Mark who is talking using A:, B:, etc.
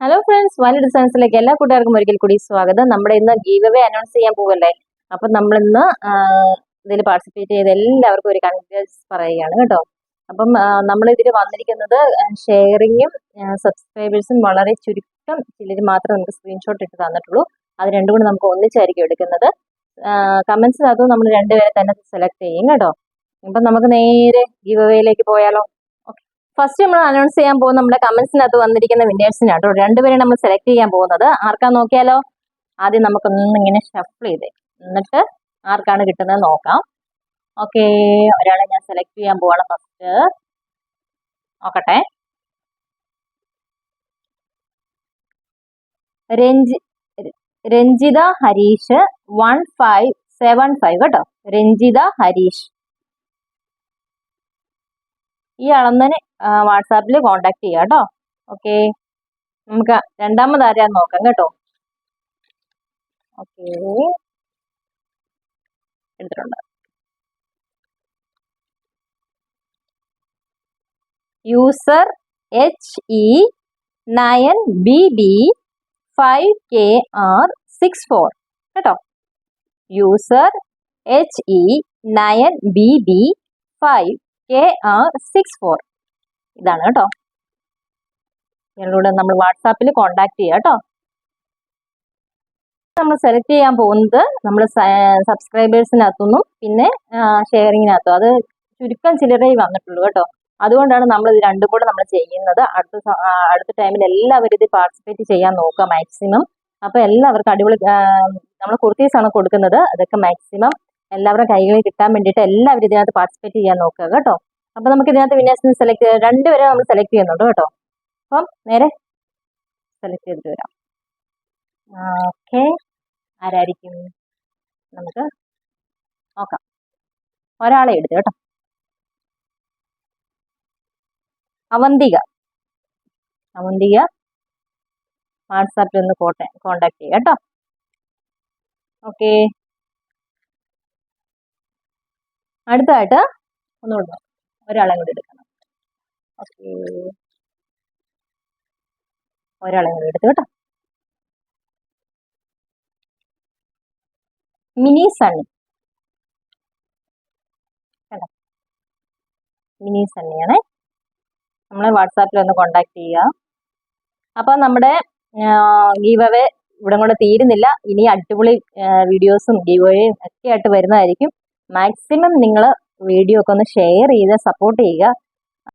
A: Hello friends, Valley ഡിസൈൻസിലേക്ക് എല്ലാ കൂട്ടുകാർക്കും ഒരിക്കൽ കൂടി സ്വാഗതം. നമ്മുടെ ഇന്ന് ഗീവ് അവേ അനൗൺസ് ചെയ്യാൻ പോകല്ലേ. അപ്പം നമ്മളിന്ന് ഇതിൽ പാർട്ടിസിപ്പേറ്റ് ചെയ്ത എല്ലാവർക്കും ഒരു കൺഗ്രാറ്റ്സ് പറയുകയാണ് കേട്ടോ. അപ്പം നമ്മൾ ഇതിൽ വന്നിരിക്കുന്നത് ഷെയറിങ്ങും സബ്സ്ക്രൈബേഴ്സും വളരെ ചുരുക്കം ചിലർ മാത്രം നമുക്ക് സ്ക്രീൻഷോട്ട് ഇട്ട് തന്നിട്ടുള്ളൂ. അത് രണ്ടും കൂടി നമുക്ക് ഒന്നിച്ചായിരിക്കും എടുക്കുന്നത്. കമൻസിനകത്തും നമ്മൾ രണ്ടുപേരെ തന്നെ സെലക്ട് ചെയ്യും കേട്ടോ. അപ്പം നമുക്ക് നേരെ ഗീവ് അവേയിലേക്ക് പോയാലോ. ഫസ്റ്റ് നമ്മൾ അനൗൺസ് ചെയ്യാൻ പോകുന്ന നമ്മുടെ കമന്റ്സിനകത്ത് വന്നിരിക്കുന്ന വിന്നേഴ്സിനാട്ടോ. രണ്ടുപേരെ നമ്മൾ സെലക്ട് ചെയ്യാൻ പോകുന്നത്. ആർക്കാ നോക്കിയാലോ. ആദ്യം നമുക്കൊന്ന് ഇങ്ങനെ ഷഫിൾ ചെയ്തേ, എന്നിട്ട് ആർക്കാണ് കിട്ടുന്നത് നോക്കാം. ഓക്കെ, ഒരാളെ ഞാൻ സെലക്ട് ചെയ്യാൻ പോവാണ്. ഫസ്റ്റ് നോക്കട്ടെ. രഞ്ജിത ഹരീഷ് 1575 കേട്ടോ. രഞ്ജിത ഹരീഷ് ഈ അളന്നന് വാട്സാപ്പിൽ കോണ്ടാക്ട് ചെയ്യാം കേട്ടോ. ഓക്കെ, നമുക്ക് രണ്ടാമത് ആരാന്ന് നോക്കാം കേട്ടോ. ഓക്കെ, എടുത്തിട്ടുണ്ട്. യൂസർ HE9BB5KR64 കേട്ടോ. യൂസർ HE9BB5KR64 ഇതാണ് കേട്ടോ. ഇതിലൂടെ നമ്മൾ വാട്സാപ്പിൽ കോണ്ടാക്ട് ചെയ്യാം കേട്ടോ. നമ്മൾ സെലക്ട് ചെയ്യാൻ പോകുന്നത് നമ്മൾ സബ്സ്ക്രൈബേഴ്സിനകത്തുനിന്നും പിന്നെ ഷെയറിങ്ങിനകത്തും. അത് ചുരുക്കം ചിലരേ വന്നിട്ടുള്ളൂ കേട്ടോ. അതുകൊണ്ടാണ് നമ്മൾ ഇത് രണ്ടും കൂടെ നമ്മൾ ചെയ്യുന്നത്. അടുത്ത ടൈമിൽ എല്ലാവരും ഇത് പാർട്ടിസിപ്പേറ്റ് ചെയ്യാൻ നോക്കുക മാക്സിമം. അപ്പോൾ എല്ലാവർക്കും അടിപൊളി നമ്മൾ കുർത്തീസാണ് കൊടുക്കുന്നത്. അതൊക്കെ മാക്സിമം എല്ലാവരുടെ കൈകളിൽ കിട്ടാൻ വേണ്ടിയിട്ട് എല്ലാവരും ഇതിനകത്ത് പാർട്ടിസിപ്പേറ്റ് ചെയ്യാൻ നോക്കുക കേട്ടോ. അപ്പം നമുക്ക് ഇതിനകത്ത് വിന്നേഴ്സിനെ സെലക്ട് രണ്ടുപേരെ നമ്മൾ സെലക്ട് ചെയ്യുന്നുണ്ട് കേട്ടോ. അപ്പം നേരെ സെലക്ട് ചെയ്തിട്ട് വരാം. ഓക്കെ, ആരായിരിക്കും നമുക്ക് നോക്കാം. ഒരാളെ എടുത്ത് കേട്ടോ. അവന്തിക വാട്സാപ്പിൽ ഒന്ന് കോണ്ടാക്ട് ചെയ്യുക കേട്ടോ. ഓക്കെ, അടുത്തായിട്ട് ഒന്നുകൂടെ ഒരാളെ കൂടി എടുക്കണം. ഓക്കെ, ഒരാളെ കൂടി എടുത്തു കേട്ടോ. മിനി സണ്ണി കേട്ടോ. മിനി സണ്ണിയാണേ. നമ്മളെ വാട്സാപ്പിൽ ഒന്ന് കോണ്ടാക്ട് ചെയ്യുക. അപ്പം നമ്മുടെ ഗീവ് അവേ ഇവിടെ കൊണ്ട് തീരുന്നില്ല. ഇനി അടിപൊളി വീഡിയോസും ഗീവ് അവേയും ഒക്കെ ആയിട്ട് വരുന്നതായിരിക്കും. മാക്സിമം നിങ്ങൾ വീഡിയോ ഒക്കെ ഒന്ന് ഷെയർ ചെയ്ത് സപ്പോർട്ട് ചെയ്യുക.